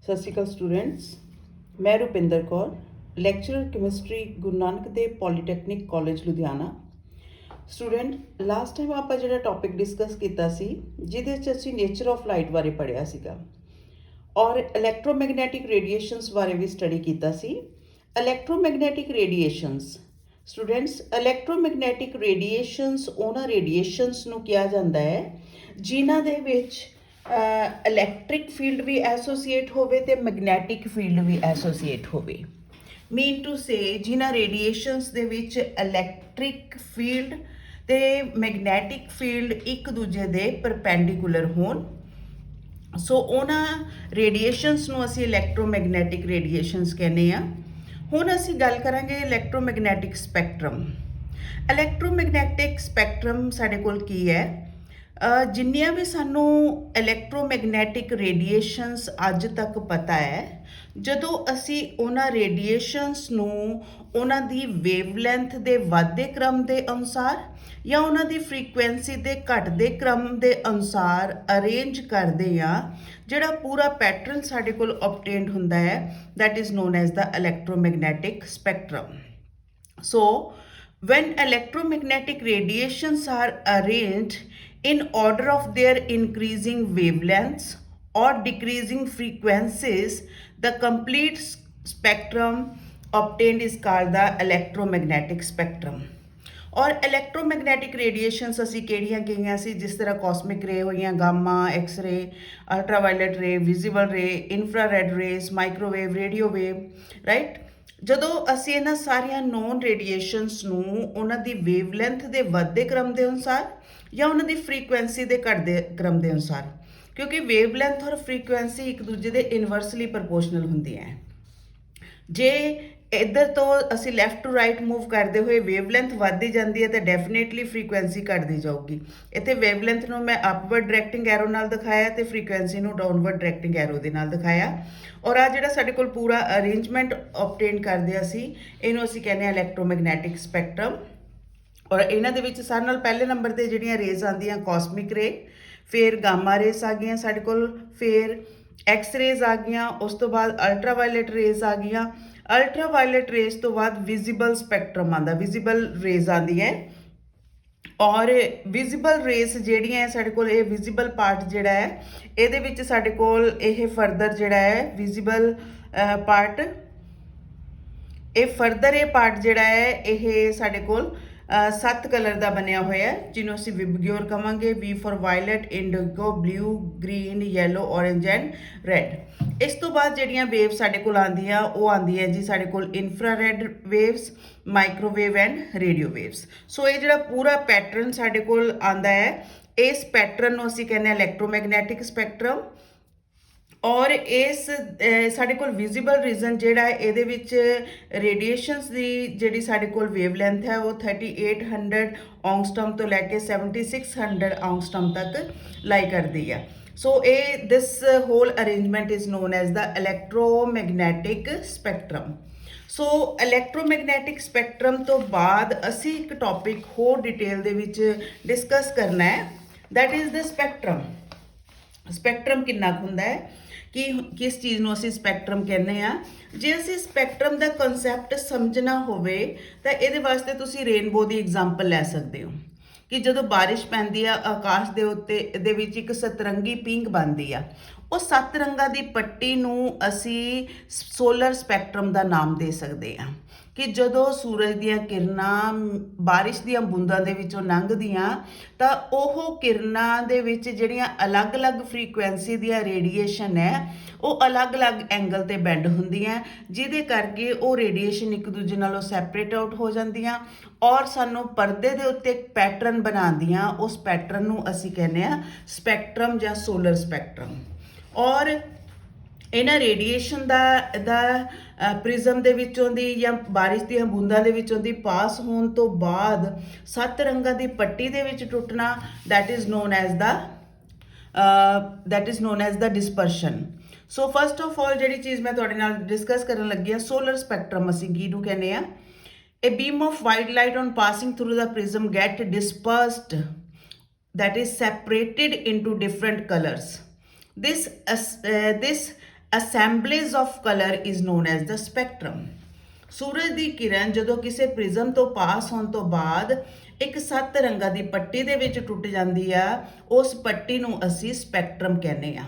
ਸਤਿ ਸ਼੍ਰੀ ਅਕਾਲ ਸਟੂਡੈਂਟਸ, ਮੈਂ Rupinder Kaur, lecturer chemistry Guru Nanak Dev polytechnic college Ludhiana. Student, last time ਆਪਾਂ ਜਿਹੜਾ ਟੌਪਿਕ ਡਿਸਕਸ ਕੀਤਾ ਸੀ ਜਿਹਦੇ 'ਚ ਅਸੀਂ ਨੇਚਰ ਆਫ ਲਾਈਟ ਬਾਰੇ ਪੜ੍ਹਿਆ ਸੀਗਾ ਔਰ ਇਲੈਕਟ੍ਰੋਮੈਗਨੈਟਿਕ ਰੇਡੀਏਸ਼ਨਸ ਬਾਰੇ ਵੀ ਸਟੱਡੀ ਕੀਤਾ ਸੀ। Electromagnetic radiations students, electromagnetic radiations ਉਹਨਾਂ ਰੇਡੀਏਸ਼ਨਸ ਨੂੰ ਕਿਹਾ ਜਾਂਦਾ ਹੈ ਜਿਨ੍ਹਾਂ ਦੇ ਵਿੱਚ ਇਲੈਕਟ੍ਰਿਕ ਫੀਲਡ ਵੀ ਐਸੋਸੀਏਟ ਹੋਵੇ ਤੇ ਮੈਗਨੈਟਿਕ ਫੀਲਡ ਵੀ ਐਸੋਸੀਏਟ ਹੋਵੇ। ਮੀਨ ਟੂ ਸੇ ਜਿਨ੍ਹਾਂ ਰੇਡੀਏਸ਼ਨਸ ਦੇ ਵਿੱਚ ਇਲੈਕਟ੍ਰਿਕ ਫੀਲਡ ਤੇ ਮੈਗਨੈਟਿਕ ਫੀਲਡ ਇੱਕ ਦੂਜੇ ਦੇ ਪਰਪੈਂਡੀਕੂਲਰ ਹੋਣ, ਸੋ ਉਹਨਾਂ ਰੇਡੀਏਸ਼ਨਸ ਨੂੰ ਅਸੀਂ ਇਲੈਕਟ੍ਰੋਮੈਗਨੈਟਿਕ ਰੇਡੀਏਸ਼ਨਸ ਕਹਿੰਦੇ ਆ। ਹੁਣ ਅਸੀਂ ਗੱਲ ਕਰਾਂਗੇ ਇਲੈਕਟ੍ਰੋਮੈਗਨੈਟਿਕ ਸਪੈਕਟਰਮ। ਇਲੈਕਟ੍ਰੋਮੈਗਨੈਟਿਕ ਸਪੈਕਟਰਮ ਸਾਡੇ ਕੋਲ ਕੀ ਹੈ? ਜਿੰਨੀਆਂ ਵੀ ਸਾਨੂੰ ਇਲੈਕਟ੍ਰੋਮੈਗਨੈਟਿਕ ਰੇਡੀਏਸ਼ਨਸ ਅੱਜ ਤੱਕ ਪਤਾ ਹੈ, ਜਦੋਂ ਅਸੀਂ ਉਹਨਾਂ ਰੇਡੀਏਸ਼ਨਸ ਨੂੰ ਉਹਨਾਂ ਦੀ ਵੇਵਲੈਂਥ ਦੇ ਵੱਧਦੇ ਕ੍ਰਮ ਦੇ ਅਨੁਸਾਰ ਜਾਂ ਉਹਨਾਂ ਦੀ ਫ੍ਰੀਕੁਐਂਸੀ ਦੇ ਘਟਦੇ ਕ੍ਰਮ ਦੇ ਅਨੁਸਾਰ ਅਰੇਂਜ ਕਰਦੇ ਆ, ਜਿਹੜਾ ਪੂਰਾ ਪੈਟਰਨ ਸਾਡੇ ਕੋਲ obtained ਹੁੰਦਾ ਹੈ, that is known as the electromagnetic spectrum. So when electromagnetic radiations are arranged in order of their increasing wavelengths or decreasing frequencies, the complete spectrum obtained is called the electromagnetic spectrum. ਔਰ electromagnetic radiations ਅਸੀਂ ਕਿਹੜੀਆਂ ਗਈਆਂ ਸੀ? ਜਿਸ ਤਰ੍ਹਾਂ cosmic ray ਹੋਈਆਂ, gamma, X ray, ultraviolet ray, visible ray, infrared rays, microwave, radio wave, right. ਜਦੋਂ ਅਸੀਂ ਇਹਨਾਂ ਸਾਰੀਆਂ ਨੋਨ ਰੇਡੀਏਸ਼ਨਸ ਨੂੰ ਉਹਨਾਂ ਦੀ ਵੇਵਲੈਂਥ ਦੇ ਵੱਧਦੇ ਕ੍ਰਮ ਦੇ ਅਨੁਸਾਰ ਜਾਂ ਉਹਨਾਂ ਦੀ ਫ੍ਰੀਕੁਐਂਸੀ ਦੇ ਘਟਦੇ ਕ੍ਰਮ ਦੇ ਅਨੁਸਾਰ, ਕਿਉਂਕਿ ਵੇਵਲੈਂਥ ਔਰ ਫ੍ਰੀਕੁਐਂਸੀ ਇੱਕ ਦੂਜੇ ਦੇ ਇਨਵਰਸਲੀ ਪ੍ਰਪੋਰਸ਼ਨਲ ਹੁੰਦੀਆਂ ਹੈ। ਜੇ ਇੱਧਰ ਤੋਂ ਅਸੀਂ ਲੈਫਟ ਟੂ ਰਾਈਟ ਮੂਵ ਕਰਦੇ ਹੋਏ ਵੇਵਲੈਂਥ ਵੱਧਦੀ ਜਾਂਦੀ ਹੈ ਤਾਂ ਡੈਫੀਨੇਟਲੀ ਫ੍ਰੀਕੁਐਂਸੀ ਘਟਦੀ ਜਾਊਗੀ। ਇੱਥੇ ਵੇਵਲੈਂਥ ਨੂੰ ਮੈਂ ਅਪਵਰਡ ਡਾਇਰੈਕਟਿੰਗ ਐਰੋ ਨਾਲ ਦਿਖਾਇਆ ਤੇ ਫ੍ਰੀਕੁਐਂਸੀ ਨੂੰ ਡਾਊਨਵਰਡ ਡਾਇਰੈਕਟਿੰਗ ਐਰੋ ਦੇ ਨਾਲ ਦਿਖਾਇਆ। ਔਰ ਆ ਜਿਹੜਾ ਸਾਡੇ ਕੋਲ ਪੂਰਾ ਅਰੇਂਜਮੈਂਟ obtain ਕਰਦੇ ਅਸੀਂ, ਇਹਨੂੰ ਅਸੀਂ ਕਹਿੰਦੇ ਹਾਂ ਇਲੈਕਟ੍ਰੋਮੈਗਨੈਟਿਕ ਸਪੈਕਟਰਮ। ਔਰ ਇਹਨਾਂ ਦੇ ਵਿੱਚ ਸਾਰਿਆਂ ਨਾਲ ਪਹਿਲੇ ਨੰਬਰ 'ਤੇ ਜਿਹੜੀਆਂ ਰੇਜ਼ ਆਉਂਦੀਆਂ, ਕਾਸਮਿਕ ਰੇ, ਫਿਰ ਗਾਮਾ ਰੇਜ਼ ਆ ਗਈਆਂ ਸਾਡੇ ਕੋਲ, ਫਿਰ ਐਕਸ ਰੇਜ਼ ਆ ਗਈਆਂ, ਉਸ ਤੋਂ ਬਾਅਦ ਅਲਟਰਾਵਾਇਲਟ ਰੇਜ਼ ਆ ਗਈਆਂ। ਅਲਟਰਾਵਾਇਲਟ ਰੇਜ਼ ਤੋਂ ਬਾਅਦ ਵਿਜ਼ੀਬਲ ਸਪੈਕਟਰਮ ਆਉਂਦਾ, ਵਿਜ਼ੀਬਲ ਰੇਜ਼ ਆਉਂਦੀ ਹੈ। ਔਰ ਵਿਜ਼ੀਬਲ ਰੇਜ਼ ਜਿਹੜੀਆਂ ਹੈ ਸਾਡੇ ਕੋਲ, ਇਹ ਵਿਜ਼ੀਬਲ ਪਾਰਟ ਜਿਹੜਾ ਹੈ ਇਹਦੇ ਵਿੱਚ ਸਾਡੇ ਕੋਲ ਇਹ ਫਰਦਰ ਜਿਹੜਾ ਹੈ ਵਿਜ਼ੀਬਲ ਪਾਰਟ, ਇਹ ਫਰਦਰ ਇਹ ਪਾਰਟ ਜਿਹੜਾ ਹੈ ਇਹ ਸਾਡੇ ਕੋਲ 7 ਕਲਰ ਦਾ ਬਣਿਆ ਹੋਇਆ, ਜਿਹਨੂੰ ਅਸੀਂ ਵਿਬਗਿਓਰ ਕਵਾਂਗੇ। V for violet, indigo, blue, green, yellow, orange and red. ਇਸ ਤੋਂ ਬਾਅਦ ਜਿਹੜੀਆਂ ਵੇਵ ਸਾਡੇ ਕੋਲ ਆਉਂਦੀਆਂ ਉਹ ਆਉਂਦੀ ਹੈ ਜੀ ਸਾਡੇ ਕੋਲ infrared waves, microwave and radio waves. So ਇਹ ਜਿਹੜਾ ਪੂਰਾ ਪੈਟਰਨ ਸਾਡੇ ਕੋਲ ਆਉਂਦਾ ਹੈ, ਇਸ ਪੈਟਰਨ ਨੂੰ ਅਸੀਂ ਕਹਿੰਦੇ ਹਾਂ ਇਲੈਕਟ੍ਰੋਮੈਗਨੈਟਿਕ ਸਪੈਕਟਰਮ। ਔਰ ਇਸ ਸਾਡੇ ਕੋਲ ਵਿਜ਼ੀਬਲ ਰੀਜਨ ਜਿਹੜਾ ਹੈ ਇਹਦੇ ਵਿੱਚ ਰੇਡੀਏਸ਼ਨਸ ਦੀ ਜਿਹੜੀ ਸਾਡੇ ਕੋਲ ਵੇਵਲੈਂਥ ਹੈ ਉਹ 3800 ਔਂਗਸਟਰਮ ਤੋਂ ਲੈ ਕੇ 7600 ਔਂਗਸਟਰਮ ਤੱਕ ਲਾਈ ਕਰਦੀ ਹੈ। ਸੋ ਇਹ ਦਿਸ hole arrangement is known as the electromagnetic spectrum. So electromagnetic spectrum ਤੋਂ ਬਾਅਦ ਅਸੀਂ ਇੱਕ ਟੌਪਿਕ ਹੋਰ ਡਿਟੇਲ ਦੇ ਵਿੱਚ ਡਿਸਕਸ ਕਰਨਾ ਹੈ, that is the spectrum. Spectrum ਕਿੰਨਾ ਕੁ ਹੁੰਦਾ ਹੈ, ਕਿ ਕਿਸ ਚੀਜ਼ ਨੂੰ ਅਸੀਂ ਸਪੈਕਟਰਮ ਕਹਿੰਦੇ ਆ। ਜੇ ਅਸੀਂ ਸਪੈਕਟਰਮ ਦਾ ਕਨਸੈਪਟ ਸਮਝਣਾ ਹੋਵੇ ਤਾਂ ਇਹਦੇ ਵਾਸਤੇ ਤੁਸੀਂ ਰੇਨਬੋ ਦੀ ਐਗਜ਼ਾਮਪਲ ਲੈ ਸਕਦੇ ਹੋ ਕਿ ਜਦੋਂ ਬਾਰਿਸ਼ ਪੈਂਦੀ ਆ ਆਕਾਸ਼ ਦੇ ਉੱਤੇ ਦੇ ਵਿੱਚ ਇੱਕ ਸਤਰੰਗੀ ਪਿੰਗ ਬਣਦੀ ਆ, ਉਹ 7 ਰੰਗਾਂ ਦੀ ਪੱਟੀ ਨੂੰ ਅਸੀਂ ਸੋਲਰ ਸਪੈਕਟਰਮ ਦਾ ਨਾਮ ਦੇ ਸਕਦੇ ਹਾਂ। ਕਿ ਜਦੋਂ ਸੂਰਜ ਦੀਆਂ ਕਿਰਨਾਂ ਬਾਰਿਸ਼ ਦੀਆਂ ਬੂੰਦਾਂ ਦੇ ਵਿੱਚੋਂ ਲੰਘਦੀਆਂ ਤਾਂ ਉਹ ਕਿਰਨਾਂ ਦੇ ਵਿੱਚ ਜਿਹੜੀਆਂ ਅਲੱਗ-ਅਲੱਗ ਫ੍ਰੀਕੁਐਂਸੀ ਦੀਆਂ ਰੇਡੀਏਸ਼ਨ ਹੈ ਉਹ ਅਲੱਗ-ਅਲੱਗ ਐਂਗਲ ਤੇ ਬੈਂਡ ਹੁੰਦੀਆਂ, ਜਿਹਦੇ ਕਰਕੇ ਉਹ ਰੇਡੀਏਸ਼ਨ ਇੱਕ ਦੂਜੇ ਨਾਲੋਂ ਸੈਪਰੇਟ ਆਊਟ ਹੋ ਜਾਂਦੀਆਂ ਔਰ ਸਾਨੂੰ ਪਰਦੇ ਦੇ ਉੱਤੇ ਇੱਕ ਪੈਟਰਨ ਬਣਾਉਂਦੀਆਂ। ਉਸ ਪੈਟਰਨ ਨੂੰ ਅਸੀਂ ਕਹਿੰਦੇ ਹਾਂ ਸਪੈਕਟਰਮ ਜਾਂ ਸੋਲਰ ਸਪੈਕਟਰਮ। ਔਰ ਇਹਨਾਂ ਰੇਡੀਏਸ਼ਨ ਦਾ ਪ੍ਰਿਜ਼ਮ ਦੇ ਵਿੱਚੋਂ ਦੀ ਜਾਂ ਬਾਰਿਸ਼ ਦੀਆਂ ਬੂੰਦਾਂ ਦੇ ਵਿੱਚੋਂ ਦੀ ਪਾਸ ਹੋਣ ਤੋਂ ਬਾਅਦ 7 ਰੰਗਾਂ ਦੀ ਪੱਟੀ ਦੇ ਵਿੱਚ ਟੁੱਟਣਾ, that is known as the dispersion। So first of all ਜਿਹੜੀ ਚੀਜ਼ ਮੈਂ ਤੁਹਾਡੇ ਨਾਲ ਡਿਸਕਸ ਕਰਨ ਲੱਗੀ ਹਾਂ, ਸੋਲਰ ਸਪੈਕਟਰਮ ਅਸੀਂ ਕਿਹਨੂੰ ਕਹਿੰਦੇ ਆ? A beam of white light on passing through the prism get dispersed, that is separated into different colors. This assemblage of color is known as the spectrum। ਸੂਰਜ ਦੀ ਕਿਰਨ ਜਦੋਂ ਕਿਸੇ ਪ੍ਰਿਜ਼ਮ ਤੋਂ ਪਾਸ ਹੋਣ ਤੋਂ ਬਾਅਦ ਇੱਕ 7 ਰੰਗਾਂ ਦੀ ਪੱਟੀ ਦੇ ਵਿੱਚ ਟੁੱਟ ਜਾਂਦੀ ਆ, ਉਸ ਪੱਟੀ ਨੂੰ ਅਸੀਂ ਸਪੈਕਟਰਮ ਕਹਿੰਦੇ ਆ।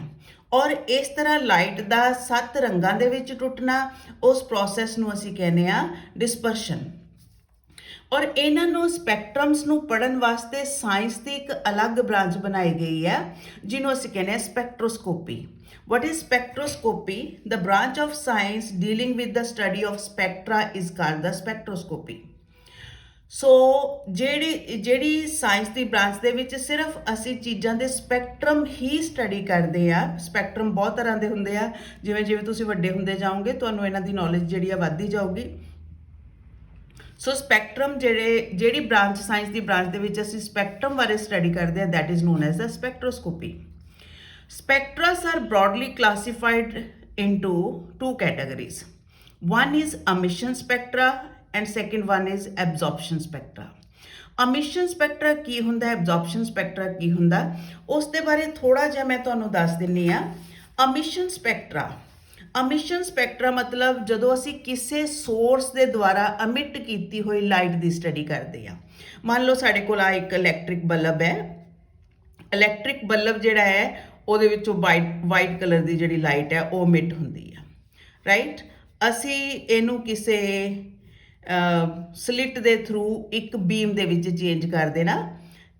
ਔਰ ਇਸ ਤਰ੍ਹਾਂ ਲਾਈਟ ਦਾ 7 ਰੰਗਾਂ ਦੇ ਵਿੱਚ ਟੁੱਟਣਾ, ਉਸ ਪ੍ਰੋਸੈਸ ਨੂੰ ਅਸੀਂ ਕਹਿੰਦੇ ਆ ਡਿਸਪਰਸ਼ਨ। ਔਰ ਇਹਨਾਂ ਨੂੰ ਸਪੈਕਟਰਮਸ ਨੂੰ ਪੜ੍ਹਨ ਵਾਸਤੇ ਸਾਇੰਸ ਦੀ ਇੱਕ ਅਲੱਗ ਬ੍ਰਾਂਚ ਬਣਾਈ ਗਈ ਹੈ, ਜਿਹਨੂੰ ਅਸੀਂ ਕਹਿੰਦੇ ਆ spectroscopy. What is spectroscopy? The branch of science dealing with the study of spectra is called the spectroscopy। ਸੋ ਜਿਹੜੀ ਸਾਇੰਸ ਦੀ ਬ੍ਰਾਂਚ ਦੇ ਵਿੱਚ ਸਿਰਫ ਅਸੀਂ ਚੀਜ਼ਾਂ ਦੇ ਸਪੈਕਟਰਮ ਹੀ ਸਟੱਡੀ ਕਰਦੇ ਆ। ਸਪੈਕਟਰਮ ਬਹੁਤ ਤਰ੍ਹਾਂ ਦੇ ਹੁੰਦੇ ਆ, ਜਿਵੇਂ ਜਿਵੇਂ ਤੁਸੀਂ ਵੱਡੇ ਹੁੰਦੇ ਜਾਓਗੇ ਤੁਹਾਨੂੰ ਇਹਨਾਂ ਦੀ ਨੌਲੇਜ ਜਿਹੜੀ ਆ ਵੱਧਦੀ ਜਾਊਗੀ। ਸੋ ਸਪੈਕਟਰਮ ਜਿਹੜੀ ਬ੍ਰਾਂਚ ਸਾਇੰਸ ਦੀ ਬ੍ਰਾਂਚ ਦੇ ਵਿੱਚ ਅਸੀਂ ਸਪੈਕਟਰਮ ਬਾਰੇ ਸਟੱਡੀ ਕਰਦੇ ਆ, that is known as the spectroscopy. Spectra are broadly classified into two categories. One is emission spectra and second one is absorption spectra। emission spectra ਕੀ ਹੁੰਦਾ, absorption spectra ਕੀ ਹੁੰਦਾ, ਉਸ ਦੇ ਬਾਰੇ ਥੋੜਾ ਜਿਹਾ ਮੈਂ ਤੁਹਾਨੂੰ ਦੱਸ ਦਿੰਨੀ ਆ। emission spectra ਮਤਲਬ ਜਦੋਂ ਅਸੀਂ ਕਿਸੇ ਸੋਰਸ ਦੇ ਦੁਆਰਾ ਅਮਿਟ ਕੀਤੀ ਹੋਈ ਲਾਈਟ ਦੀ ਸਟੱਡੀ ਕਰਦੇ ਆ। ਮੰਨ ਲਓ ਸਾਡੇ ਕੋਲ ਆ ਇੱਕ ਇਲੈਕਟ੍ਰਿਕ ਬਲਬ ਹੈ। ਇਲੈਕਟ੍ਰਿਕ ਬਲਬ ਜਿਹੜਾ ਹੈ ਉਹਦੇ ਵਿੱਚੋਂ ਵਾਈਟ ਕਲਰ ਦੀ ਜਿਹੜੀ ਲਾਈਟ ਹੈ ਉਹ ਮਿਟ ਹੁੰਦੀ ਆ, ਰਾਈਟ। ਅਸੀਂ ਇਹਨੂੰ ਕਿਸੇ ਸਲਿਟ ਦੇ ਥਰੂ ਇੱਕ ਬੀਮ ਦੇ ਵਿੱਚ ਚੇਂਜ ਕਰ ਦੇਣਾ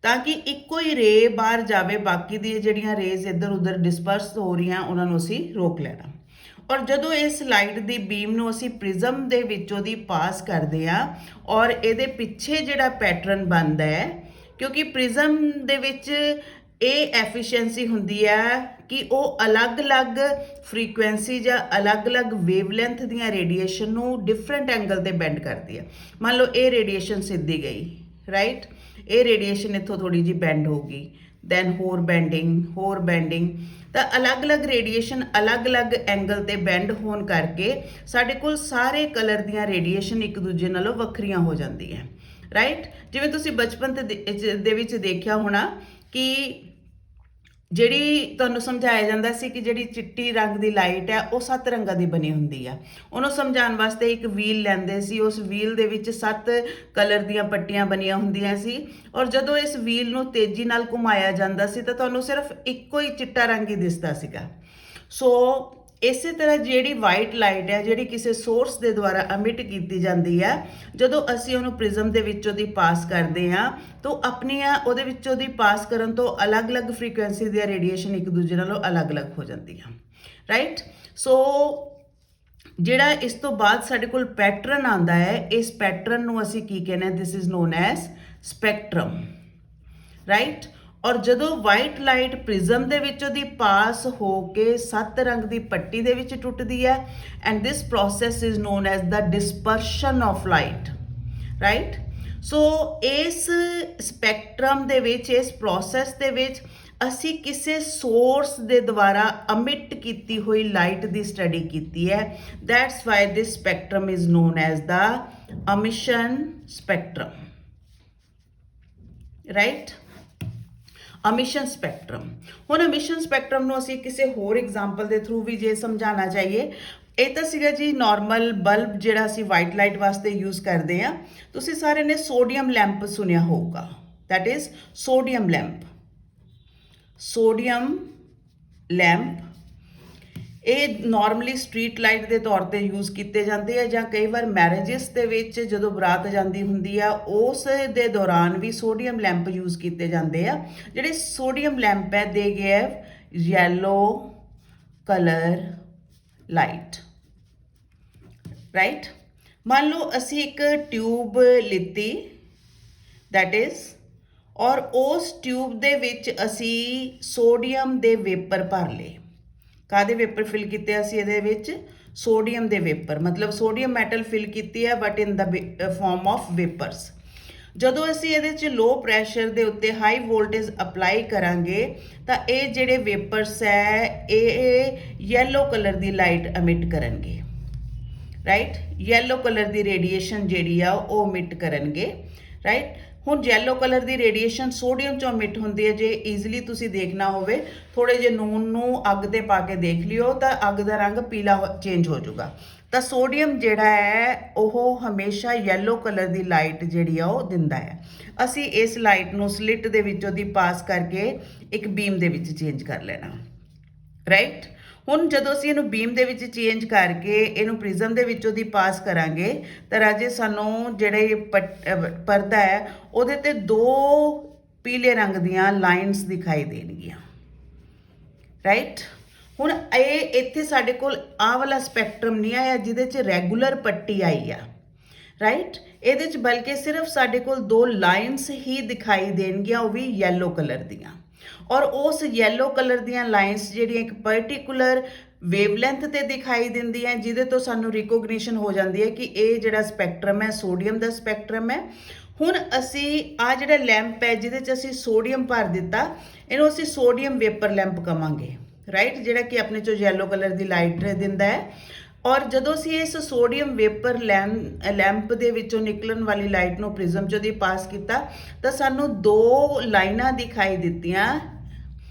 ਤਾਂ ਕਿ ਇੱਕੋ ਹੀ ਰੇ ਬਾਹਰ ਜਾਵੇ, ਬਾਕੀ ਦੀ ਜਿਹੜੀਆਂ ਰੇਜ਼ ਇੱਧਰ ਉੱਧਰ ਡਿਸਪਰਸ ਹੋ ਰਹੀਆਂ ਉਹਨਾਂ ਨੂੰ ਅਸੀਂ ਰੋਕ ਲੈਣਾ। ਔਰ ਜਦੋਂ ਇਸ ਲਾਈਟ ਦੀ ਬੀਮ ਨੂੰ ਅਸੀਂ ਪ੍ਰਿਜ਼ਮ ਦੇ ਵਿੱਚੋਂ ਦੀ ਪਾਸ ਕਰਦੇ ਹਾਂ ਔਰ ਇਹਦੇ ਪਿੱਛੇ ਜਿਹੜਾ ਪੈਟਰਨ ਬਣਦਾ ਹੈ, ਕਿਉਂਕਿ ਪ੍ਰਿਜ਼ਮ ਦੇ ਵਿੱਚ ਇਹ ਐਫੀਸ਼ੀਐਂਸੀ ਹੁੰਦੀ ਹੈ ਕਿ ਉਹ ਅਲੱਗ-ਅਲੱਗ ਫ੍ਰੀਕੁਐਂਸੀ ਜਾਂ ਅਲੱਗ-ਅਲੱਗ ਵੇਵਲੈਂਥ ਦੀਆਂ ਰੇਡੀਏਸ਼ਨ ਨੂੰ ਡਿਫਰੈਂਟ ਐਂਗਲ ਤੇ ਬੈਂਡ ਕਰਦੀ ਹੈ। ਮੰਨ ਲਓ ਇਹ ਰੇਡੀਏਸ਼ਨ ਸਿੱਧੀ ਗਈ, ਰਾਈਟ, ਇਹ ਰੇਡੀਏਸ਼ਨ ਇੱਥੋਂ ਥੋੜੀ ਜਿਹੀ ਬੈਂਡ ਹੋਊਗੀ, ਦੈਨ ਹੋਰ ਬੈਂਡਿੰਗ, ਤਾਂ ਅਲੱਗ-ਅਲੱਗ ਰੇਡੀਏਸ਼ਨ ਅਲੱਗ-ਅਲੱਗ ਐਂਗਲ ਤੇ ਬੈਂਡ ਹੋਣ ਕਰਕੇ ਸਾਡੇ ਕੋਲ ਸਾਰੇ ਕਲਰ ਦੀਆਂ ਰੇਡੀਏਸ਼ਨ ਇੱਕ ਦੂਜੇ ਨਾਲੋਂ ਵੱਖਰੀਆਂ ਹੋ ਜਾਂਦੀ ਹੈ, ਰਾਈਟ। ਜਿਵੇਂ ਤੁਸੀਂ ਬਚਪਨ ਦੇ ਵਿੱਚ ਦੇਖਿਆ ਹੋਣਾ ਕਿ ਜਿਹੜੀ ਤੁਹਾਨੂੰ ਸਮਝਾਇਆ ਜਾਂਦਾ ਸੀ ਕਿ ਜਿਹੜੀ ਚਿੱਟੀ ਰੰਗ ਦੀ ਲਾਈਟ ਹੈ ਉਹ 7 ਰੰਗਾਂ ਦੀ ਬਣੀ ਹੁੰਦੀ ਆ। ਉਹਨੂੰ ਸਮਝਾਉਣ ਵਾਸਤੇ ਇੱਕ ਵੀਲ ਲੈਂਦੇ ਸੀ, ਉਸ ਵੀਲ ਦੇ ਵਿੱਚ 7 ਕਲਰ ਦੀਆਂ ਪੱਟੀਆਂ ਬਣੀਆਂ ਹੁੰਦੀਆਂ ਸੀ ਔਰ ਜਦੋਂ ਇਸ ਵੀਲ ਨੂੰ ਤੇਜ਼ੀ ਨਾਲ ਘੁਮਾਇਆ ਜਾਂਦਾ ਸੀ ਤਾਂ ਤੁਹਾਨੂੰ ਸਿਰਫ ਇੱਕੋ ਹੀ ਚਿੱਟਾ ਰੰਗ ਹੀ ਦਿਸਦਾ ਸੀਗਾ। ਸੋ ਇਸੇ ਤਰ੍ਹਾਂ ਜਿਹੜੀ ਵਾਈਟ ਲਾਈਟ ਹੈ ਜਿਹੜੀ ਕਿਸੇ ਸੋਰਸ ਦੇ ਦੁਆਰਾ ਅਮਿਟ ਕੀਤੀ ਜਾਂਦੀ ਹੈ, ਜਦੋਂ ਅਸੀਂ ਉਹਨੂੰ ਪ੍ਰਿਜ਼ਮ ਦੇ ਵਿੱਚੋਂ ਦੀ ਪਾਸ ਕਰਦੇ ਹਾਂ ਤਾਂ ਆਪਣੀਆਂ ਉਹਦੇ ਵਿੱਚੋਂ ਦੀ ਪਾਸ ਕਰਨ ਤੋਂ ਅਲੱਗ-ਅਲੱਗ ਫ੍ਰੀਕੁਐਂਸੀ ਦੀਆਂ ਰੇਡੀਏਸ਼ਨ ਇੱਕ ਦੂਜੇ ਨਾਲੋਂ ਅਲੱਗ-ਅਲੱਗ ਹੋ ਜਾਂਦੀਆਂ, ਰਾਈਟ। ਸੋ ਜਿਹੜਾ ਇਸ ਤੋਂ ਬਾਅਦ ਸਾਡੇ ਕੋਲ ਪੈਟਰਨ ਆਉਂਦਾ ਹੈ, ਇਸ ਪੈਟਰਨ ਨੂੰ ਅਸੀਂ ਕੀ ਕਹਿੰਦੇ ਹਾਂ, this is known as spectrum, right. ਔਰ ਜਦੋਂ ਵਾਈਟ ਲਾਈਟ ਪ੍ਰਿਜ਼ਮ ਦੇ ਵਿੱਚੋਂ ਦੀ ਪਾਸ ਹੋ ਕੇ 7 ਰੰਗ ਦੀ ਪੱਟੀ ਦੇ ਵਿੱਚ ਟੁੱਟਦੀ ਹੈ, and this process is known as the dispersion of light, right. So ਇਸ ਸਪੈਕਟਰਮ ਦੇ ਵਿੱਚ, ਇਸ ਪ੍ਰੋਸੈਸ ਦੇ ਵਿੱਚ ਅਸੀਂ ਕਿਸੇ ਸੋਰਸ ਦੇ ਦੁਆਰਾ ਅਮਿਟ ਕੀਤੀ ਹੋਈ ਲਾਈਟ ਦੀ ਸਟੱਡੀ ਕੀਤੀ ਹੈ। That's why this spectrum is known as the emission spectrum, right. emission spectrum। ਹੁਣ emission spectrum ਨੂੰ ਅਸੀਂ ਕਿਸੇ ਹੋਰ ਐਗਜ਼ਾਮਪਲ ਦੇ ਥਰੂ ਵੀ ਜੇ ਸਮਝਾਉਣਾ ਚਾਹੀਏ, ਇਹ ਤਾਂ ਸੀਗਾ ਜੀ ਨਾਰਮਲ ਬਲਬ ਜਿਹੜਾ ਅਸੀਂ ਵਾਈਟ ਲਾਈਟ ਵਾਸਤੇ ਯੂਜ਼ ਕਰਦੇ ਹਾਂ। ਤੁਸੀਂ ਸਾਰਿਆਂ ਨੇ ਸੋਡੀਅਮ ਲੈਂਪ ਸੁਣਿਆ ਹੋਊਗਾ, that is sodium lamp. Sodium lamp ਇਹ ਨਾਰਮਲੀ ਸਟਰੀਟ ਲਾਈਟ ਦੇ ਤੌਰ ਤੇ ਯੂਜ਼ ਕੀਤੇ ਜਾਂਦੇ ਆ, ਜਾਂ ਕਈ ਵਾਰ ਮੈਰਿਜਸ ਦੇ ਵਿੱਚ ਜਦੋਂ ਬਰਾਤ ਜਾਂਦੀ ਹੁੰਦੀ ਆ ਉਸ ਦੇ ਦੌਰਾਨ ਵੀ ਸੋਡੀਅਮ ਲੈਂਪ ਯੂਜ਼ ਕੀਤੇ ਜਾਂਦੇ ਆ। ਜਿਹੜੇ ਸੋਡੀਅਮ ਲੈਂਪ ਹੈ ਦੇ give yellow colour light, right. ਮੰਨ ਲਓ ਅਸੀਂ ਇੱਕ ਟਿਊਬ ਲਿੱਤੀ, ਦੈਟ ਇਜ਼, ਔਰ ਉਸ ਟਿਊਬ ਦੇ ਵਿੱਚ ਅਸੀਂ ਸੋਡੀਅਮ ਦੇ ਵੇਪਰ ਭਰ ਲਏ। ਕਾਹਦੇ ਵੇਪਰ ਫਿਲ ਕੀਤੇ ਅਸੀਂ ਇਹਦੇ ਵਿੱਚ? ਸੋਡੀਅਮ ਦੇ ਵੇਪਰ, ਮਤਲਬ ਸੋਡੀਅਮ ਮੈਟਲ ਫਿਲ ਕੀਤੀ ਹੈ but in the form of vapours. ਜਦੋਂ ਅਸੀਂ ਇਹਦੇ 'ਚ ਲੋ ਪ੍ਰੈਸ਼ਰ ਦੇ ਉੱਤੇ ਹਾਈ ਵੋਲਟੇਜ ਅਪਲਾਈ ਕਰਾਂਗੇ ਤਾਂ ਇਹ ਜਿਹੜੇ ਵੇਪਰਸ ਹੈ ਇਹ ਯੈਲੋ ਕਲਰ ਦੀ ਲਾਈਟ ਅਮਿਟ ਕਰਨਗੇ, ਰਾਈਟ। ਯੈਲੋ ਕਲਰ ਦੀ ਰੇਡੀਏਸ਼ਨ ਜਿਹੜੀ ਆ ਉਹ ਅਮਿਟ ਕਰਨਗੇ, ਰਾਈਟ। ਹੁਣ ਯੈਲੋ ਕਲਰ ਦੀ ਰੇਡੀਏਸ਼ਨ ਸੋਡੀਅਮ ਚੋਂ ਮਿਟ ਹੁੰਦੀ ਹੈ। ਜੇ ਈਜ਼ੀਲੀ ਤੁਸੀਂ ਦੇਖਣਾ ਹੋਵੇ, ਥੋੜੇ ਜਿਹੇ ਨੂਨ ਨੂੰ ਅੱਗ ਤੇ ਪਾ ਕੇ ਦੇਖ ਲਿਓ ਤਾਂ ਅੱਗ ਦਾ ਰੰਗ ਪੀਲਾ ਚੇਂਜ ਹੋ ਜਾਊਗਾ। ਤਾਂ ਸੋਡੀਅਮ ਜਿਹੜਾ ਹੈ ਉਹ ਹਮੇਸ਼ਾ ਯੈਲੋ ਕਲਰ ਦੀ ਲਾਈਟ ਜਿਹੜੀ ਆ ਉਹ ਦਿੰਦਾ ਹੈ। ਅਸੀਂ ਇਸ ਲਾਈਟ ਨੂੰ ਸਲਿੱਟ ਦੇ ਵਿੱਚੋਂ ਦੀ ਪਾਸ ਕਰਕੇ ਇੱਕ ਬੀਮ ਦੇ ਵਿੱਚ ਚੇਂਜ ਕਰ ਲੈਣਾ, ਰਾਈਟ। ਹੁਣ ਜਦੋਂ ਅਸੀਂ ਇਹਨੂੰ ਬੀਮ ਦੇ ਵਿੱਚ ਚੇਂਜ ਕਰਕੇ ਇਹਨੂੰ ਪ੍ਰਿਜ਼ਮ ਦੇ ਵਿੱਚੋਂ ਦੀ ਪਾਸ ਕਰਾਂਗੇ ਤਾਂ ਰਾਜੇ ਸਾਨੂੰ ਜਿਹੜੇ ਪਰਦਾ ਹੈ ਉਹਦੇ ਤੇ ਦੋ ਪੀਲੇ ਰੰਗ ਦੀਆਂ ਲਾਈਨਸ ਦਿਖਾਈ ਦੇਣਗੀਆਂ, ਰਾਈਟ। ਹੁਣ ਇਹ ਇੱਥੇ ਸਾਡੇ ਕੋਲ ਆਹ ਵਾਲਾ ਸਪੈਕਟਰਮ ਨਹੀਂ ਆਇਆ ਜਿਹਦੇ 'ਚ ਰੈਗੂਲਰ ਪੱਟੀ ਆਈ ਆ, ਰਾਈਟ। ਇਹਦੇ 'ਚ ਬਲਕਿ ਸਿਰਫ ਸਾਡੇ ਕੋਲ ਦੋ ਲਾਈਨਸ ਹੀ ਦਿਖਾਈ ਦੇਣਗੀਆਂ, ਉਹ ਵੀ ਯੈਲੋ ਕਲਰ ਦੀਆਂ। ਔਰ ਉਸ ਯੈਲੋ ਕਲਰ ਦੀਆਂ ਲਾਈਨਸ ਜਿਹੜੀਆਂ ਇੱਕ ਪਰਟੀਕੂਲਰ ਵੇਵਲੈਂਥ ਤੇ ਦਿਖਾਈ ਦਿੰਦੀਆਂ, ਜਿਹਦੇ ਤੋਂ ਸਾਨੂੰ ਰਿਕੋਗਨੀਸ਼ਨ ਹੋ ਜਾਂਦੀ ਹੈ ਕਿ ਇਹ ਜਿਹੜਾ ਸਪੈਕਟਰਮ ਹੈ ਸੋਡੀਅਮ ਦਾ ਸਪੈਕਟਰਮ ਹੈ। ਹੁਣ ਅਸੀਂ ਆ ਜਿਹੜਾ ਲੈਂਪ ਹੈ ਜਿਹਦੇ 'ਚ ਅਸੀਂ ਸੋਡੀਅਮ ਭਰ ਦਿੱਤਾ, ਇਹਨੂੰ ਅਸੀਂ ਸੋਡੀਅਮ ਵੇਪਰ ਲੈਂਪ ਕਵਾਂਗੇ, ਰਾਈਟ, ਜਿਹੜਾ ਕਿ ਆਪਣੇ 'ਚੋਂ ਯੈਲੋ ਕਲਰ ਦੀ ਲਾਈਟ ਦਿੰਦਾ ਹੈ। ਔਰ ਜਦੋਂ ਅਸੀਂ ਇਸ ਸੋਡੀਅਮ ਵੇਪਰ ਲੈਂਪ ਦੇ ਵਿੱਚੋਂ ਨਿਕਲਣ ਵਾਲੀ ਲਾਈਟ ਨੂੰ ਪ੍ਰਿਜ਼ਮ 'ਚੋਂ ਦੀ ਪਾਸ ਕੀਤਾ ਤਾਂ ਸਾਨੂੰ ਦੋ ਲਾਈਨਾਂ ਦਿਖਾਈ ਦਿੱਤੀਆਂ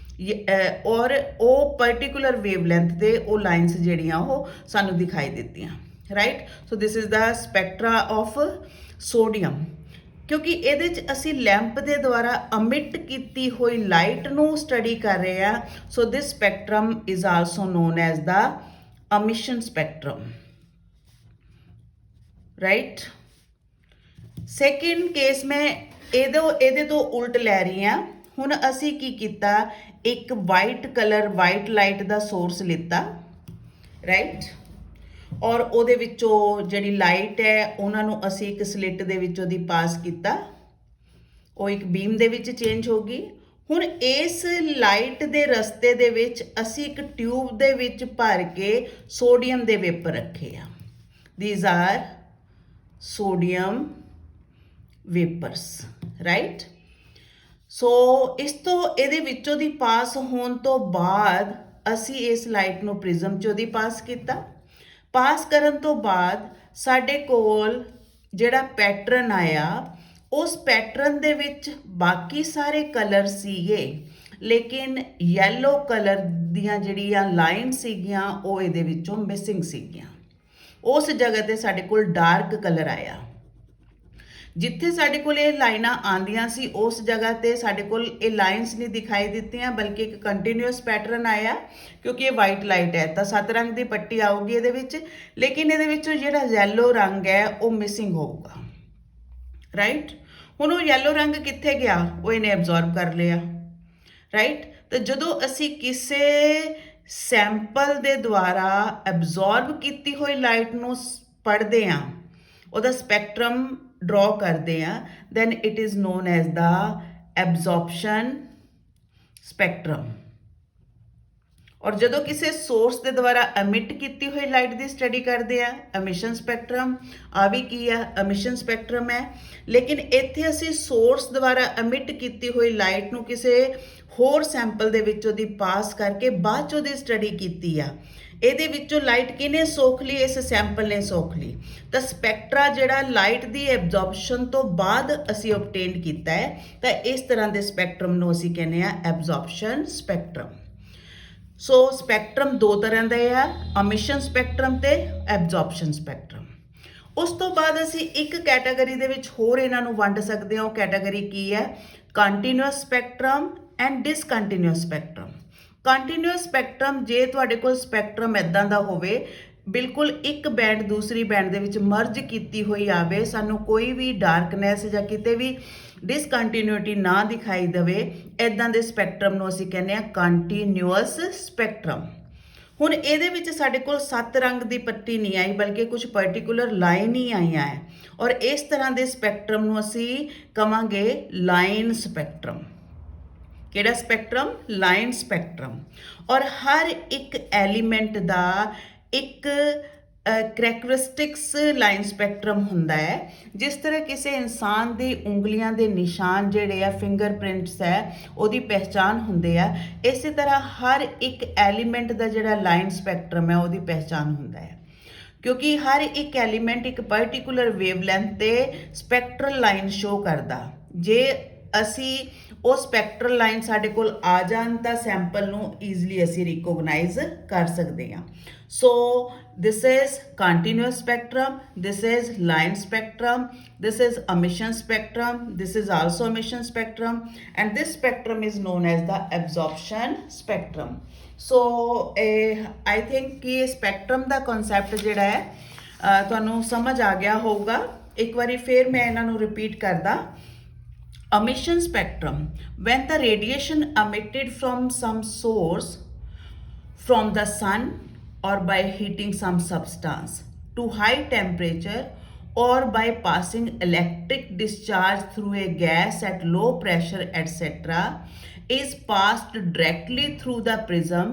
ਔਰ ਉਹ ਪਰਟੀਕੂਲਰ ਵੇਵਲੈਂਥ ਤੇ ਉਹ ਲਾਈਨਸ ਜਿਹੜੀਆਂ ਉਹ ਸਾਨੂੰ ਦਿਖਾਈ ਦਿੱਤੀਆਂ, right. So this is the spectra of sodium. ਕਿਉਂਕਿ ਇਹਦੇ 'ਚ ਅਸੀਂ ਲੈਂਪ ਦੇ ਦੁਆਰਾ ਅਮਿਟ ਕੀਤੀ ਹੋਈ ਲਾਈਟ ਨੂੰ ਸਟੱਡੀ ਕਰ ਰਹੇ ਹਾਂ, so this spectrum is also known as the emission spectrum, right। Second case ਮੈਂ ਇਹਦੇ ਤੋਂ ਉਲਟ ਲੈ ਰਹੀ ਹਾਂ। ਹੁਣ ਅਸੀਂ ਕੀ ਕੀਤਾ, ਇੱਕ ਵਾਈਟ ਲਾਈਟ ਦਾ ਸੋਰਸ ਲਿੱਤਾ, ਰਾਈਟ। ਔਰ ਉਹਦੇ ਵਿੱਚੋਂ ਜਿਹੜੀ ਲਾਈਟ ਹੈ ਉਹਨਾਂ ਨੂੰ ਅਸੀਂ ਇੱਕ ਸਲਿੱਟ ਦੇ ਵਿੱਚੋਂ ਦੀ ਪਾਸ ਕੀਤਾ, ਉਹ ਇੱਕ ਬੀਮ ਦੇ ਵਿੱਚ ਚੇਂਜ ਹੋ ਗਈ। ਹੁਣ ਇਸ ਲਾਈਟ ਦੇ ਰਸਤੇ ਦੇ ਵਿੱਚ ਅਸੀਂ ਇੱਕ ਟਿਊਬ ਦੇ ਵਿੱਚ ਭਰ ਕੇ ਸੋਡੀਅਮ ਦੇ ਵੇਪਰ ਰੱਖੇ ਆ। These are sodium vapours, right. So ਇਸ ਤੋਂ ਇਹਦੇ ਵਿੱਚੋਂ ਦੀ ਪਾਸ ਹੋਣ ਤੋਂ ਬਾਅਦ ਅਸੀਂ ਇਸ ਲਾਈਟ ਨੂੰ ਪ੍ਰਿਜ਼ਮ 'ਚੋਂ ਦੀ ਪਾਸ ਕੀਤਾ। ਪਾਸ ਕਰਨ ਤੋਂ ਬਾਅਦ ਸਾਡੇ ਕੋਲ ਜਿਹੜਾ ਪੈਟਰਨ ਆਇਆ, ਉਸ ਪੈਟਰਨ ਦੇ ਵਿੱਚ ਬਾਕੀ ਸਾਰੇ ਕਲਰ ਸੀਗੇ, ਲੇਕਿਨ ਯੈਲੋ ਕਲਰ ਦੀਆਂ ਜਿਹੜੀਆਂ ਲਾਈਨ ਸੀਗੀਆਂ ਉਹ ਇਹਦੇ ਵਿੱਚੋਂ ਮਿਸਿੰਗ ਸੀਗੀਆਂ। ਉਸ ਜਗ੍ਹਾ ਤੇ ਸਾਡੇ ਕੋਲ ਡਾਰਕ ਕਲਰ ਆਇਆ। ਜਿੱਥੇ ਸਾਡੇ ਕੋਲ ਇਹ ਲਾਈਨਾਂ ਆਉਂਦੀਆਂ ਸੀ ਉਸ ਜਗ੍ਹਾ ਤੇ ਸਾਡੇ ਕੋਲ ਇਹ ਲਾਈਨਸ ਨਹੀਂ ਦਿਖਾਈ ਦਿੱਤੀਆਂ, ਬਲਕਿ ਇੱਕ ਕੰਟੀਨਿਊਸ ਪੈਟਰਨ ਆਇਆ। ਕਿਉਂਕਿ ਇਹ ਵਾਈਟ ਲਾਈਟ ਹੈ ਤਾਂ 7 ਰੰਗ ਦੀ ਪੱਟੀ ਆਊਗੀ ਇਹਦੇ ਵਿੱਚ, ਲੇਕਿਨ ਇਹਦੇ ਵਿੱਚੋਂ ਜਿਹੜਾ ਯੈਲੋ ਰੰਗ ਹੈ ਉਹ ਮਿਸਿੰਗ ਹੋਊਗਾ, ਰਾਈਟ। ਹੁਣ ਉਹ ਯੈਲੋ ਰੰਗ ਕਿੱਥੇ ਗਿਆ, ਉਹ ਇਹਨੇ ਐਬਜ਼ੌਰਬ ਕਰ ਲਿਆ, ਰਾਈਟ। ਤਾਂ ਜਦੋਂ ਅਸੀਂ ਕਿਸੇ ਸੈਂਪਲ ਦੇ ਦੁਆਰਾ ਐਬਜ਼ੌਰਬ ਕੀਤੀ ਹੋਈ ਲਾਈਟ ਨੂੰ ਪੜ੍ਹਦੇ ਹਾਂ, ਉਹਦਾ ਸਪੈਕਟਰਮ ਡਰਾ ਕਰਦੇ ਹਾਂ, then it is known as the absorption spectrum। ਔਰ ਜਦੋਂ ਕਿਸੇ ਸੋਰਸ ਦੇ ਦੁਆਰਾ ਐਮਿਟ ਕੀਤੀ ਹੋਈ ਲਾਈਟ ਦੀ ਸਟੱਡੀ ਕਰਦੇ ਆ, ਐਮਿਸ਼ਨ ਸਪੈਕਟਰਮ, ਆ ਵੀ ਕੀ ਆ, ਐਮਿਸ਼ਨ ਸਪੈਕਟਰਮ ਹੈ। ਲੇਕਿਨ ਇੱਥੇ ਅਸੀਂ ਸੋਰਸ ਦੁਆਰਾ ਐਮਿਟ ਕੀਤੀ ਹੋਈ ਲਾਈਟ ਨੂੰ ਕਿਸੇ ਹੋਰ ਸੈਂਪਲ ਦੇ ਵਿੱਚੋਂ ਦੀ ਪਾਸ ਕਰਕੇ ਬਾਅਦ ਚੋਂ ਦੀ ਸਟੱਡੀ ਕੀਤੀ ਆ। ਇਹਦੇ ਵਿੱਚੋਂ ਲਾਈਟ ਕਿਹਨੇ ਸੋਖ ਲਈ, ਇਸ ਸੈਂਪਲ ਨੇ ਸੋਖ ਲਈ। ਤਾਂ ਸਪੈਕਟਰਾ ਜਿਹੜਾ ਲਾਈਟ ਦੀ ਐਬਜ਼ੌਰਪਸ਼ਨ ਤੋਂ ਬਾਅਦ ਅਸੀਂ ਓਬਟੇਨ ਕੀਤਾ ਹੈ, ਤਾਂ ਇਸ ਤਰ੍ਹਾਂ ਦੇ ਸਪੈਕਟਰਮ ਨੂੰ ਅਸੀਂ ਕਹਿੰਦੇ ਆ ਐਬਜ਼ੌਰਪਸ਼ਨ ਸਪੈਕਟਰਮ। ਸੋ ਸਪੈਕਟਰਮ ਦੋ ਤਰ੍ਹਾਂ ਦੇ ਆ, ਐਮਿਸ਼ਨ ਸਪੈਕਟਰਮ ਤੇ ਐਬਜ਼ੌਰਪਸ਼ਨ ਸਪੈਕਟਰਮ। ਉਸ ਤੋਂ ਬਾਅਦ ਅਸੀਂ ਇੱਕ ਕੈਟਾਗਰੀ ਦੇ ਵਿੱਚ ਹੋਰ ਇਹਨਾਂ ਨੂੰ ਵੰਡ ਸਕਦੇ ਹਾਂ। ਉਹ ਕੈਟਾਗਰੀ ਕੀ ਹੈ, continuous spectrum and discontinuous spectrum. Continuous spectrum, ਜੇ ਤੁਹਾਡੇ ਕੋਲ ਸਪੈਕਟਰਮ ਇੱਦਾਂ ਦਾ ਹੋਵੇ, ਬਿਲਕੁਲ ਇੱਕ ਬੈਂਡ ਦੂਸਰੀ ਬੈਂਡ ਦੇ ਵਿੱਚ ਮਰਜ ਕੀਤੀ ਹੋਈ ਆਵੇ, ਸਾਨੂੰ ਕੋਈ ਵੀ ਡਾਰਕਨੈਸ ਜਾਂ ਕਿਤੇ ਵੀ ਡਿਸਕੰਟੀਨਿਊਟੀ ਨਾ ਦਿਖਾਈ ਦੇਵੇ, ਇੱਦਾਂ ਦੇ ਸਪੈਕਟਰਮ ਨੂੰ ਅਸੀਂ ਕਹਿੰਦੇ ਹਾਂ ਕੰਟੀਨਿਊਅਸ ਸਪੈਕਟਰਮ। ਹੁਣ ਇਹਦੇ ਵਿੱਚ ਸਾਡੇ ਕੋਲ 7 ਰੰਗ ਦੀ ਪੱਟੀ ਨਹੀਂ ਆਈ, ਬਲਕਿ ਕੁਝ ਪਰਟੀਕੂਲਰ ਲਾਈਨ ਹੀ ਆਈਆਂ ਹੈ, ਔਰ ਇਸ ਤਰ੍ਹਾਂ ਦੇ ਸਪੈਕਟਰਮ ਨੂੰ ਅਸੀਂ ਕਵਾਂਗੇ ਲਾਈਨ ਸਪੈਕਟਰਮ। ਕਿਹੜਾ ਸਪੈਕਟਰਮ, ਲਾਈਨ ਸਪੈਕਟਰਮ। ਔਰ ਹਰ ਇੱਕ ਐਲੀਮੈਂਟ ਦਾ ਇੱਕ ਕਰੈਕਟਰਿਸਟਿਕਸ ਲਾਈਨ ਸਪੈਕਟਰਮ ਹੁੰਦਾ ਹੈ। ਜਿਸ ਤਰ੍ਹਾਂ ਕਿਸੇ ਇਨਸਾਨ ਦੀ ਉਂਗਲੀਆਂ ਦੇ ਨਿਸ਼ਾਨ ਜਿਹੜੇ ਆ, ਫਿੰਗਰਪ੍ਰਿੰਟਸ ਹੈ, ਉਹਦੀ ਪਹਿਚਾਨ ਹੁੰਦੇ ਆ, ਇਸੇ ਤਰ੍ਹਾਂ ਹਰ ਇੱਕ ਐਲੀਮੈਂਟ ਦਾ ਜਿਹੜਾ ਲਾਈਨ ਸਪੈਕਟਰਮ ਹੈ ਉਹਦੀ ਪਹਿਚਾਨ ਹੁੰਦਾ ਹੈ। ਕਿਉਂਕਿ ਹਰ ਇੱਕ ਐਲੀਮੈਂਟ ਇੱਕ ਪਰਟੀਕੂਲਰ ਵੇਵਲੈਂਥ ਤੇ ਸਪੈਕਟਰਲ ਲਾਈਨ ਸ਼ੋ ਕਰਦਾ, ਜੇ ਅਸੀਂ ਉਹ ਸਪੈਕਟਰਲ ਲਾਈਨ ਸਾਡੇ ਕੋਲ ਆ ਜਾਣ ਤਾਂ ਸੈਂਪਲ ਨੂੰ ਈਜ਼ੀਲੀ ਅਸੀਂ ਰਿਕੋਗਨਾਈਜ਼ ਕਰ ਸਕਦੇ ਹਾਂ। ਸੋ this is continuous spectrum, this is line spectrum, this is emission spectrum, this is also emission spectrum, and this spectrum is known as the absorption spectrum. So I think कि spectrum ਦਾ concept ਜਿਹੜਾ ਹੈ ਤੁਹਾਨੂੰ ਸਮਝ ਆ ਗਿਆ ਹੋਊਗਾ। ਇੱਕ ਵਾਰੀ ਫਿਰ ਮੈਂ ਇਹਨਾਂ ਨੂੰ ਰਿਪੀਟ ਕਰਦਾ। Emission spectrum, when the radiation emitted from some source, from the sun or by heating some substance to high temperature or by passing electric discharge through a gas at low pressure etc., is passed directly through the prism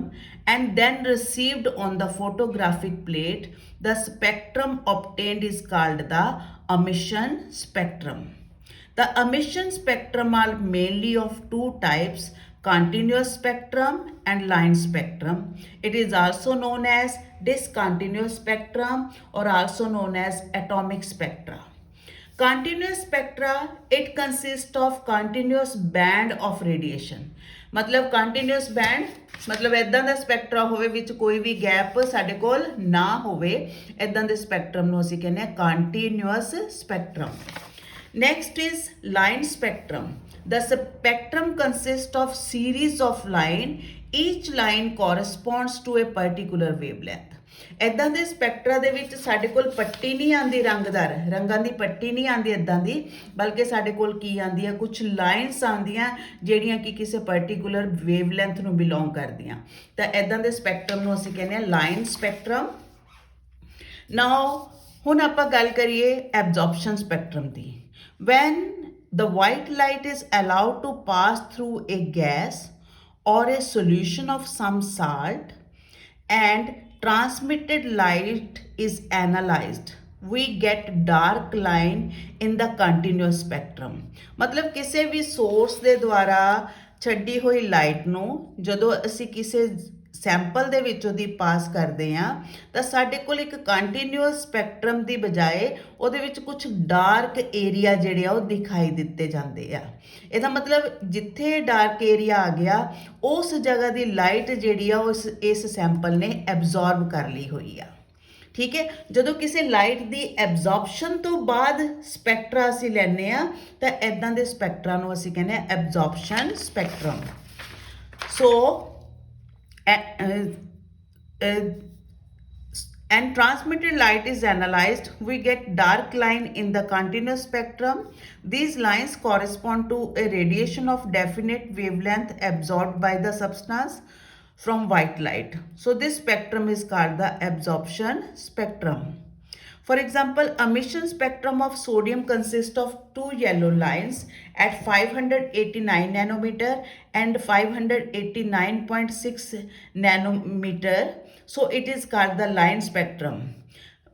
and then received on the photographic plate, the spectrum obtained is called the emission spectrum. The emission spectrum are mainly of two types, continuous spectrum and line spectrum. It is also known as discontinuous spectrum or also known as atomic spectra. Continuous spectra, it consists of continuous band of radiation. मतलब continuous band मतलब ਇਦਾਂ ਦਾ spectra ਹੋਵੇ ਵਿੱਚ ਕੋਈ ਵੀ gap ਸਾਡੇ ਕੋਲ ਨਾ ਹੋਵੇ, ਇਦਾਂ ਦੇ ਸਪੈਕਟਰਮ ਨੂੰ ਅਸੀਂ ਕਹਿੰਦੇ ਹਾਂ continuous spectrum. Next is line spectrum. The spectrum consists of series of line. Each line corresponds to a particular wavelength. ਇੱਦਾਂ ਦੇ ਸਪੈਕਟਰਾ ਦੇ ਵਿੱਚ ਸਾਡੇ ਕੋਲ ਪੱਟੀ ਨਹੀਂ ਆਉਂਦੀ ਰੰਗਦਾਰ, ਰੰਗਾਂ ਦੀ ਪੱਟੀ ਨਹੀਂ ਆਉਂਦੀ ਇੱਦਾਂ ਦੀ, ਬਲਕਿ ਸਾਡੇ ਕੋਲ ਕੀ ਆਉਂਦੀ ਹੈ, ਕੁਝ ਲਾਈਨਸ ਆਉਂਦੀਆਂ ਜਿਹੜੀਆਂ ਕਿ ਕਿਸੇ ਪਰਟੀਕੂਲਰ ਵੇਵਲੈਂਥ ਨੂੰ ਬਿਲੋਂਗ ਕਰਦੀਆਂ। ਤਾਂ ਇੱਦਾਂ ਦੇ ਸਪੈਕਟਰਮ ਨੂੰ ਅਸੀਂ ਕਹਿੰਦੇ ਹਾਂ ਲਾਈਨ ਸਪੈਕਟਰਮ। ਨਾਓ ਹੁਣ ਆਪਾਂ ਗੱਲ ਕਰੀਏ ਐਬਜ਼ੌਰਪਸ਼ਨ spectrum the. When the white light is allowed to pass through a gas or a solution of some salt and transmitted light is analyzed, we get dark line in the continuous spectrum. मतलब किसी भी source ਦੇ ਦੁਆਰਾ ਛੱਡੀ ਹੋਈ light ਨੂੰ ਜਦੋਂ ਅਸੀਂ ਕਿਸੇ ਸੈਂਪਲ ਦੇ ਵਿੱਚੋਂ ਦੀ ਪਾਸ ਕਰਦੇ ਹਾਂ ਤਾਂ ਸਾਡੇ ਕੋਲ ਇੱਕ ਕੰਟੀਨਿਊਅਸ ਸਪੈਕਟਰਮ ਦੀ ਬਜਾਏ ਉਹਦੇ ਵਿੱਚ ਕੁਝ ਡਾਰਕ ਏਰੀਆ ਜਿਹੜੇ ਆ ਉਹ ਦਿਖਾਈ ਦਿੱਤੇ ਜਾਂਦੇ ਆ। ਇਹਦਾ ਮਤਲਬ ਜਿੱਥੇ ਡਾਰਕ ਏਰੀਆ ਆ ਗਿਆ ਉਸ ਜਗ੍ਹਾ ਦੀ ਲਾਈਟ ਜਿਹੜੀ ਆ ਇਸ ਸੈਂਪਲ ਨੇ ਐਬਜ਼ੌਰਬ ਕਰ ਲਈ ਹੋਈ ਆ। ਠੀਕ ਹੈ, ਜਦੋਂ ਕਿਸੇ ਲਾਈਟ ਦੀ ਐਬਜ਼ੌਰਪਸ਼ਨ ਤੋਂ ਬਾਅਦ ਸਪੈਕਟਰਾ ਅਸੀਂ ਲੈਂਦੇ ਆ ਤਾਂ ਇੱਦਾਂ ਦੇ ਸਪੈਕਟਰਾ ਨੂੰ ਅਸੀਂ ਕਹਿੰਦੇ ਆ absorption spectrum. So and transmitted light is analyzed, we get dark line in the continuous spectrum. These lines correspond to a radiation of definite wavelength absorbed by the substance from white light. So this spectrum is called the absorption spectrum. For example, emission spectrum of sodium consists of two yellow lines at 589 nanometer and 589.6 nanometer. So it is called the line spectrum.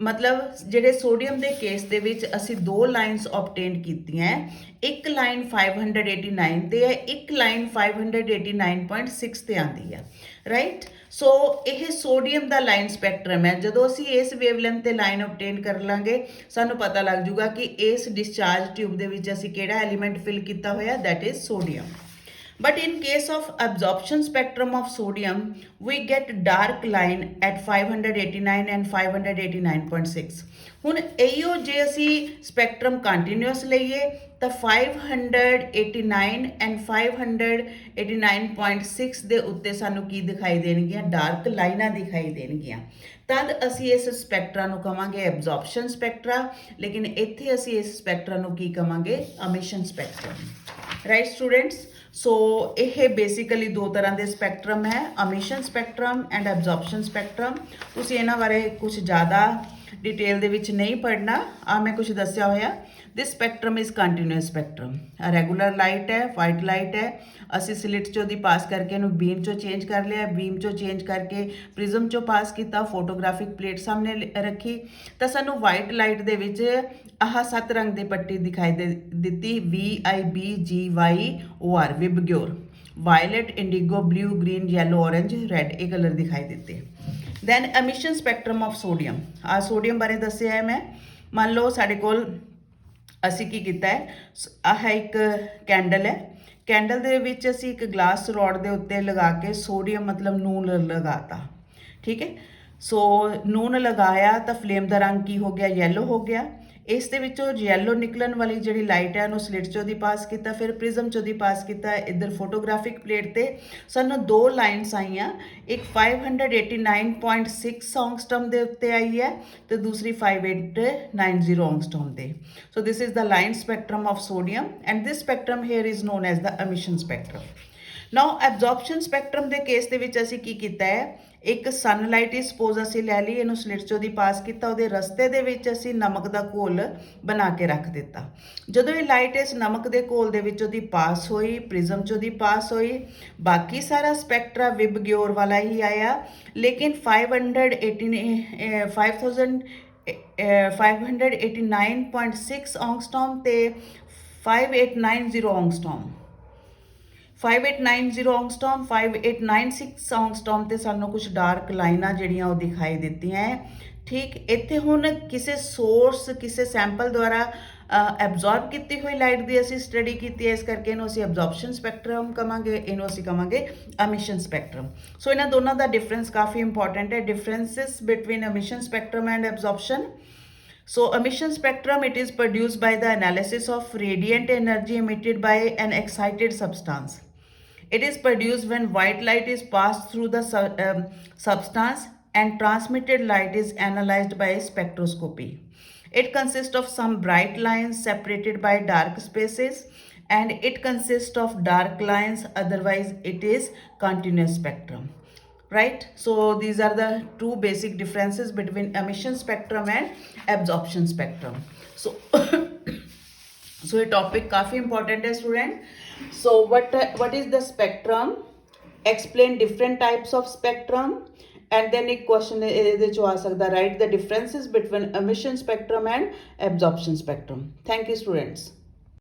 मतलब ਜਿਹੜੇ sodium ਦੇ case ਦੇ ਵਿੱਚ ਅਸੀਂ ਦੋ lines obtain ਕੀਤੀਆਂ, ਇੱਕ line 589 ਤੇ ਹੈ, ਇੱਕ ਲਾਈਨ 589.6 ਤੇ ਆਉਂਦੀ ਹੈ, ਰਾਈਟ। ਸੋ ਇਹ ਸੋਡੀਅਮ ਦਾ ਲਾਈਨ ਸਪੈਕਟਰਮ ਹੈ। ਜਦੋਂ ਅਸੀਂ ਇਸ ਵੇਵਲੈਂਥ ਤੇ ਲਾਈਨ ਆਬਟੇਨ ਕਰ ਲਾਂਗੇ ਸਾਨੂੰ ਪਤਾ ਲੱਗ ਜੂਗਾ ਕਿ ਇਸ ਡਿਸਚਾਰਜ ਟਿਊਬ ਦੇ ਵਿੱਚ ਅਸੀਂ ਕਿਹੜਾ ਐਲੀਮੈਂਟ ਫਿਲ ਕੀਤਾ ਹੋਇਆ, that is sodium. But in case of absorption spectrum of sodium, we get dark line at 589 and 589.6. ਹੁਣ ਇਹੋ ਜੇ ਅਸੀਂ ਸਪੈਕਟਰਮ ਕੰਟੀਨਿਊਸ ਲਈਏ ਤਾਂ 589 and 589.6 ਦੇ ਉੱਤੇ ਸਾਨੂੰ ਕੀ ਦਿਖਾਈ ਦੇਣਗੀਆਂ, ਡਾਰਕ ਲਾਈਨਾਂ ਦਿਖਾਈ ਦੇਣਗੀਆਂ। ਤਦ ਅਸੀਂ ਇਸ ਸਪੈਕਟਰਾ ਨੂੰ ਕਵਾਂਗੇ ਐਬਜ਼ੌਰਪਸ਼ਨ ਸਪੈਕਟਰਾ, ਲੇਕਿਨ ਇੱਥੇ ਅਸੀਂ ਇਸ ਸਪੈਕਟਰਾ ਨੂੰ ਕੀ ਕਵਾਂਗੇ, ਅਮਿਸ਼ਨ ਸਪੈਕਟਰਮ, ਰਾਈਟ ਸਟੂਡੈਂਟਸ। ਸੋ ਇਹ ਬੇਸਿਕਲੀ ਦੋ ਤਰ੍ਹਾਂ ਦੇ ਸਪੈਕਟਰਮ ਹੈ, ਅਮਿਸ਼ਨ ਸਪੈਕਟਰਮ ਐਂਡ ਐਬਜ਼ੌਰਪਸ਼ਨ ਸਪੈਕਟਰਮ। ਤੁਸੀਂ ਇਹਨਾਂ ਬਾਰੇ ਕੁਝ ਜ਼ਿਆਦਾ डिटेल ਦੇ ਵਿੱਚ ਨਹੀਂ ਪੜ੍ਹਨਾ, ਆ ਮੈਂ ਕੁਝ ਦੱਸਿਆ ਹੋਇਆ। This spectrum is continuous spectrum. Regular light ਹੈ, ਵਾਈਟ ਲਾਈਟ ਹੈ, ਅਸੀਂ ਸਲਿਟ 'ਚੋਂ ਦੀ ਪਾਸ ਕਰਕੇ ਇਹਨੂੰ ਬੀਮ 'ਚੋਂ ਚੇਂਜ ਕਰ ਲਿਆ, ਬੀਮ 'ਚੋਂ ਚੇਂਜ ਕਰਕੇ ਪ੍ਰਿਜ਼ਮ 'ਚੋਂ ਪਾਸ ਕੀਤਾ, ਫੋਟੋਗ੍ਰਾਫਿਕ ਪਲੇਟ ਸਾਹਮਣੇ ਰੱਖੀ ਤਾਂ ਸਾਨੂੰ ਵਾਈਟ ਲਾਈਟ ਦੇ ਵਿੱਚ ਆਹ 7 ਰੰਗ ਦੀ ਪੱਟੀ ਦਿਖਾਈ ਦਿੱਤੀ, VIBGYOR, VIBGYOR. Violet, indigo, blue, green, yellow, orange, red, ਇਹ ਕਲਰ ਦਿਖਾਈ ਦਿੱਤੇ। Then emission spectrum of sodium. ਆ ਸੋਡੀਅਮ ਬਾਰੇ ਦੱਸਿਆ ਹੈ ਮੈਂ। ਮੰਨ ਲਓ ਸਾਡੇ ਕੋਲ ਅਸੀਂ ਕੀ ਕੀਤਾ ਹੈ, ਆਹ ਇੱਕ ਕੈਂਡਲ ਹੈ, ਕੈਂਡਲ ਦੇ ਵਿੱਚ ਅਸੀਂ ਇੱਕ ਗਲਾਸ ਰੋਡ ਦੇ ਉੱਤੇ ਲਗਾ ਕੇ ਸੋਡੀਅਮ ਮਤਲਬ ਨੂਨ ਲਗਾਤਾ। ਠੀਕ ਹੈ, ਸੋ ਨੂਨ ਲਗਾਇਆ ਤਾਂ ਫਲੇਮ ਦਾ ਰੰਗ ਕੀ ਹੋ ਗਿਆ, ਯੈਲੋ ਹੋ ਗਿਆ। ਇਸ ਦੇ ਵਿੱਚੋਂ ਯੈਲੋ ਨਿਕਲਣ ਵਾਲੀ ਜਿਹੜੀ ਲਾਈਟ ਹੈ ਉਹਨੂੰ ਸਲਿਟ ਚੋਂ ਦੀ ਪਾਸ ਕੀਤਾ, ਫਿਰ ਪ੍ਰਿਜ਼ਮ ਚੋਂ ਦੀ ਪਾਸ ਕੀਤਾ। ਇੱਧਰ ਫੋਟੋਗ੍ਰਾਫਿਕ ਪਲੇਟ ਤੇ ਸਾਨੂੰ ਦੋ ਲਾਈਨਸ ਆਈਆਂ, ਇੱਕ 589.6 ਔਂਗਸਟ੍ਰਮ ਦੇ ਉੱਤੇ ਆਈ ਹੈ ਤੇ ਦੂਸਰੀ 5890 ਔਂਗਸਟ੍ਰਮ ਤੇ। So this is the line spectrum of sodium and this spectrum here is known as the emission spectrum. Now absorption spectrum ਦੇ ਕੇਸ ਦੇ ਵਿੱਚ ਅਸੀਂ ਕੀ ਕੀਤਾ ਹੈ, ਇੱਕ ਸਨਲਾਈਟ ਹੀ ਸਪੋਜ਼ ਅਸੀਂ ਲੈ ਲਈ, ਇਹਨੂੰ ਸਲਿਟ ਚੋਂ ਦੀ ਪਾਸ ਕੀਤਾ, ਉਹਦੇ ਰਸਤੇ ਦੇ ਵਿੱਚ ਅਸੀਂ ਨਮਕ ਦਾ ਘੋਲ ਬਣਾ ਕੇ ਰੱਖ ਦਿੱਤਾ। ਜਦੋਂ ਇਹ ਲਾਈਟ ਇਸ ਨਮਕ ਦੇ ਘੋਲ ਦੇ ਵਿੱਚੋਂ ਦੀ ਪਾਸ ਹੋਈ, ਪ੍ਰਿਜ਼ਮ ਚੋਂ ਦੀ ਪਾਸ ਹੋਈ, ਬਾਕੀ ਸਾਰਾ ਸਪੈਕਟਰਾ ਵਿਬ ਗਿਓਰ ਵਾਲਾ ਹੀ ਆਇਆ, ਲੇਕਿਨ 589.6 ਔਂਗਸਟ੍ਰਮ ਤੇ 5890 ਔਂਗਸਟ੍ਰਮ 5890 ਔਂਗਸਟ੍ਰਮ 5896 ਔਂਗਸਟ੍ਰਮ ਤੇ ਸਾਨੂੰ ਕੁਝ ਡਾਰਕ ਲਾਈਨਾਂ ਜਿਹੜੀਆਂ ਉਹ ਦਿਖਾਈ ਦਿੱਤੀਆਂ ਹੈ। ਠੀਕ, ਇੱਥੇ ਹੁਣ ਕਿਸੇ ਸੋਰਸ, ਕਿਸੇ ਸੈਂਪਲ ਦੁਆਰਾ ਐਬਜ਼ੌਰਬ ਕੀਤੀ ਹੋਈ ਲਾਈਟ ਦੀ ਅਸੀਂ ਸਟੱਡੀ ਕੀਤੀ ਹੈ, ਇਸ ਕਰਕੇ ਇਹਨੂੰ ਅਸੀਂ ਐਬਜ਼ੌਰਪਸ਼ਨ ਸਪੈਕਟਰਮ ਕਵਾਂਗੇ, ਇਹਨੂੰ ਅਸੀਂ ਕਵਾਂਗੇ ਐਮਿਸ਼ਨ ਸਪੈਕਟਰਮ। ਸੋ ਇਹਨਾਂ ਦੋਨਾਂ ਦਾ ਡਿਫਰੈਂਸ ਕਾਫੀ ਇੰਪੋਰਟੈਂਟ ਹੈ, differences between emission spectrum and absorption. So emission spectrum, it is produced by the analysis of radiant energy emitted by an excited substance. It is produced when white light is passed through the substance and transmitted light is analyzed by spectroscopy. It consists of some bright lines separated by dark spaces and it consists of dark lines, otherwise it is continuous spectrum. Right, so these are the two basic differences between emission spectrum and absorption spectrum. So so ये topic काफी important है student. So what is the spectrum, explain different types of spectrum, and then एक question ਇਹਦੇ ਚੋਂ ਆ ਸਕਦਾ, write the differences between emission spectrum and absorption spectrum. Thank you students.